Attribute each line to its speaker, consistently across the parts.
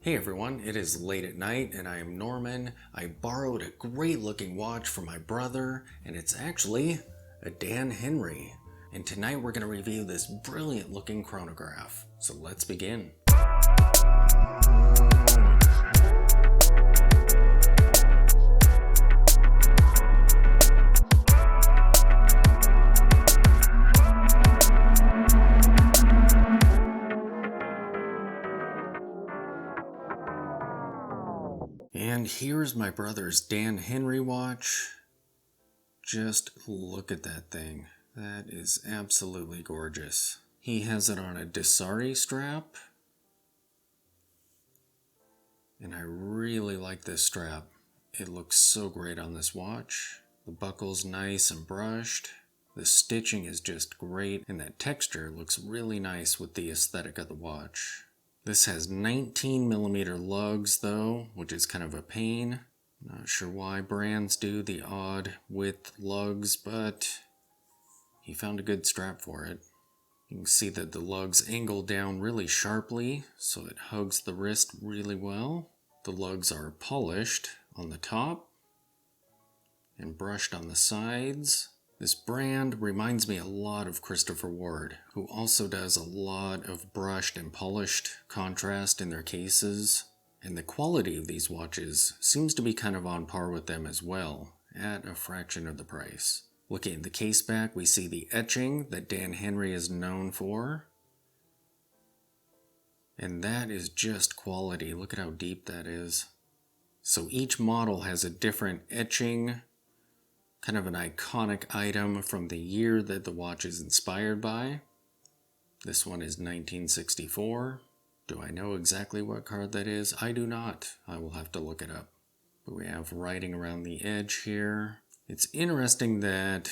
Speaker 1: Hey everyone, it is late at night and I am Norman. I borrowed a great looking watch from my brother and it's actually a Dan Henry. And tonight we're going to review this brilliant looking chronograph. So let's begin. And here's my brother's Dan Henry watch. Just look at that thing. That is absolutely gorgeous. He has it on a Desari strap. And I really like this strap. It looks so great on this watch. The buckle's nice and brushed. The stitching is just great. And that texture looks really nice with the aesthetic of the watch. This has 19mm lugs though, which is kind of a pain. Not sure why brands do the odd width lugs, but he found a good strap for it. You can see that the lugs angle down really sharply, so it hugs the wrist really well. The lugs are polished on the top and brushed on the sides. This brand reminds me a lot of Christopher Ward, who also does a lot of brushed and polished contrast in their cases. And the quality of these watches seems to be kind of on par with them as well, at a fraction of the price. Looking at the caseback, we see the etching that Dan Henry is known for. And that is just quality. Look at how deep that is. So each model has a different etching, kind of an iconic item from the year that the watch is inspired by. This one is 1964. Do I know exactly what card that is? I do not. I will have to look it up. But we have writing around the edge here. It's interesting that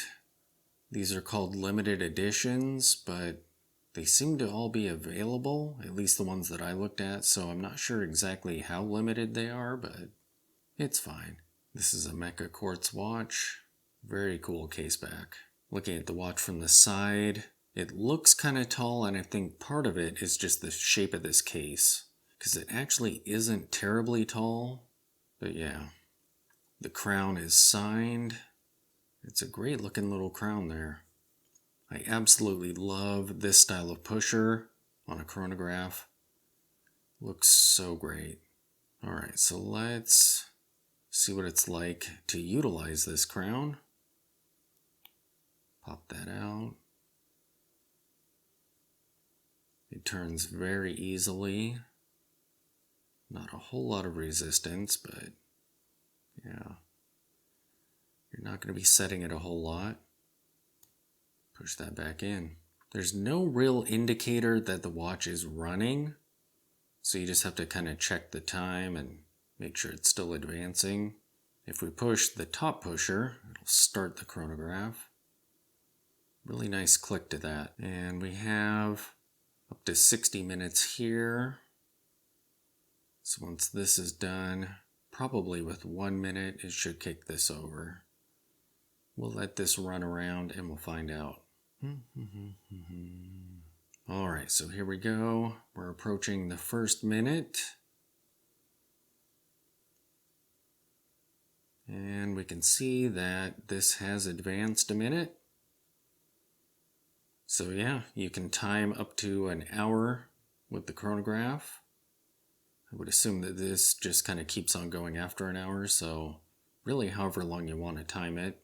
Speaker 1: these are called limited editions, but they seem to all be available, at least the ones that I looked at, so I'm not sure exactly how limited they are, but it's fine. This is a Mecha Quartz watch. Very cool caseback. Looking at the watch from the side, it looks kind of tall, and I think part of it is just the shape of this case, because it actually isn't terribly tall, but yeah. The crown is signed. It's a great looking little crown there. I absolutely love this style of pusher on a chronograph. Looks so great. Alright, so let's see what it's like to utilize this crown. Pop that out. It turns very easily. Not a whole lot of resistance, but yeah. You're not going to be setting it a whole lot. Push that back in. There's no real indicator that the watch is running, so you just have to kind of check the time and make sure it's still advancing. If we push the top pusher, it'll start the chronograph. Really nice click to that. And we have up to 60 minutes here. So once this is done, probably with 1 minute, it should kick this over. We'll let this run around and we'll find out. Alright, so here we go. We're approaching the first minute. And we can see that this has advanced a minute. So yeah, you can time up to an hour with the chronograph. I would assume that this just kind of keeps on going after an hour, so really however long you want to time it,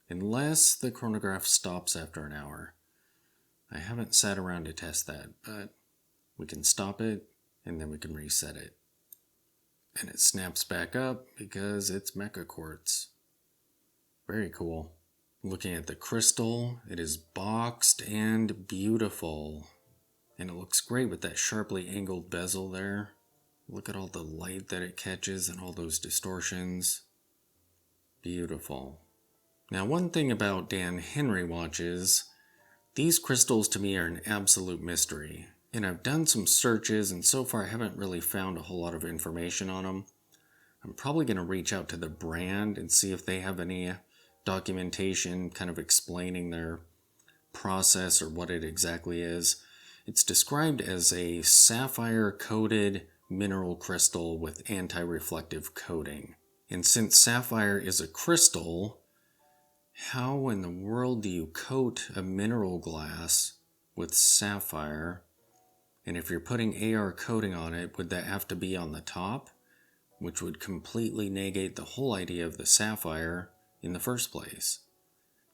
Speaker 1: unless the chronograph stops after an hour. I haven't sat around to test that, but we can stop it and then we can reset it. And it snaps back up because it's Mecha Quartz. Very cool. Looking at the crystal, it is boxed and beautiful. And it looks great with that sharply angled bezel there. Look at all the light that it catches and all those distortions. Beautiful. Now, one thing about Dan Henry watches, these crystals to me are an absolute mystery. And I've done some searches and so far I haven't really found a whole lot of information on them. I'm probably going to reach out to the brand and see if they have any documentation kind of explaining their process or what it exactly is. It's described as a sapphire coated mineral crystal with anti-reflective coating. And since sapphire is a crystal, how in the world do you coat a mineral glass with sapphire? And if you're putting AR coating on it, would that have to be on the top? Which would completely negate the whole idea of the sapphire in the first place.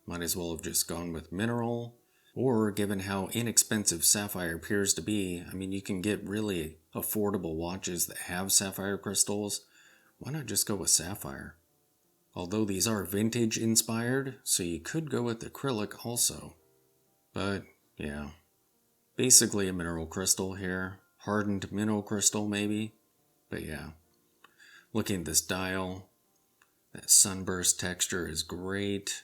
Speaker 1: Might as well have just gone with mineral, or given how inexpensive sapphire appears to be, I mean, you can get really affordable watches that have sapphire crystals. Why not just go with sapphire? Although these are vintage inspired, so you could go with acrylic also. But yeah, basically a mineral crystal here. Hardened mineral crystal maybe, but yeah. Looking at this dial, that sunburst texture is great.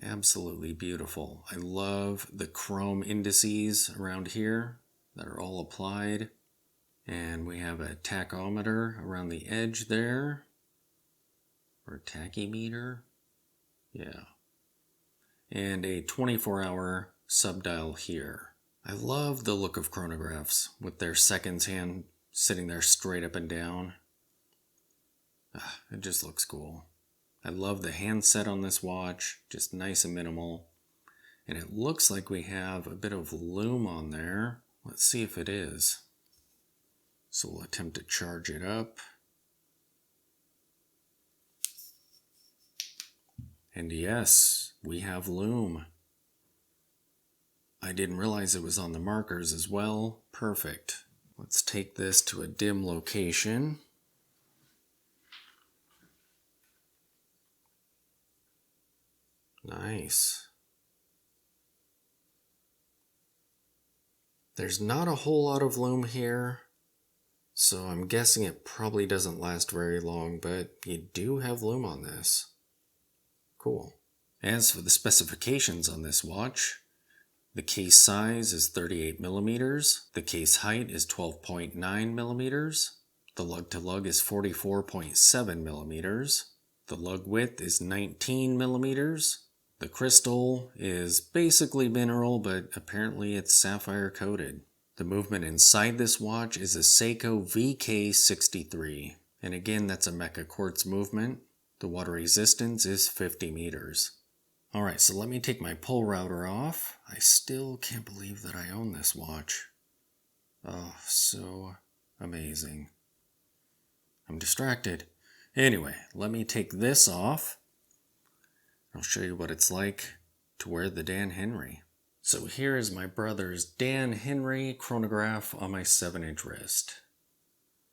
Speaker 1: Absolutely beautiful. I love the chrome indices around here that are all applied. And we have a tachometer around the edge there. Or tachymeter. Yeah. And a 24-hour subdial here. I love the look of chronographs with their seconds hand sitting there straight up and down. It just looks cool. I love the handset on this watch, just nice and minimal. And it looks like we have a bit of lume on there. Let's see if it is. So we'll attempt to charge it up. And yes, we have lume. I didn't realize it was on the markers as well. Perfect. Let's take this to a dim location. Nice. There's not a whole lot of lume here, so I'm guessing it probably doesn't last very long, but you do have lume on this. Cool. As for the specifications on this watch, the case size is 38 millimeters, the case height is 12.9 millimeters, the lug-to-lug is 44.7 millimeters, the lug width is 19 millimeters, the crystal is basically mineral, but apparently it's sapphire coated. The movement inside this watch is a Seiko VK63, and again that's a mecha quartz movement. The water resistance is 50 meters. Alright, so let me take my pull router off. I still can't believe that I own this watch. Oh, so amazing. I'm distracted. Anyway, let me take this off. I'll show you what it's like to wear the Dan Henry. So here is my brother's Dan Henry chronograph on my 7-inch wrist.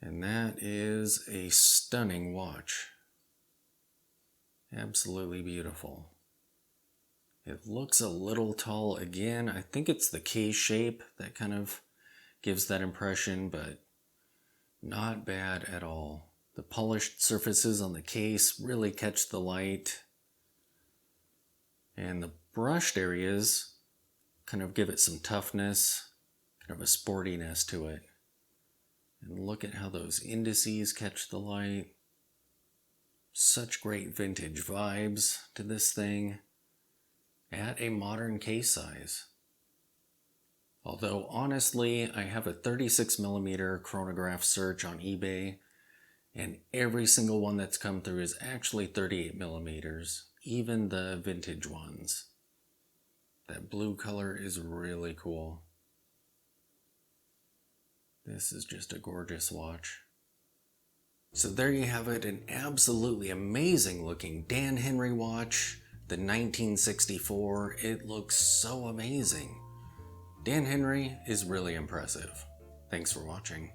Speaker 1: And that is a stunning watch. Absolutely beautiful. It looks a little tall again. I think it's the case shape that kind of gives that impression, but not bad at all. The polished surfaces on the case really catch the light. And the brushed areas kind of give it some toughness, kind of a sportiness to it. And look at how those indices catch the light. Such great vintage vibes to this thing at a modern case size. Although honestly, I have a 36mm chronograph search on eBay, and every single one that's come through is actually 38mm, even the vintage ones. That blue color is really cool. This is just a gorgeous watch. So there you have it, an absolutely amazing looking Dan Henry watch, the 1964. It looks so amazing. Dan Henry is really impressive. Thanks for watching.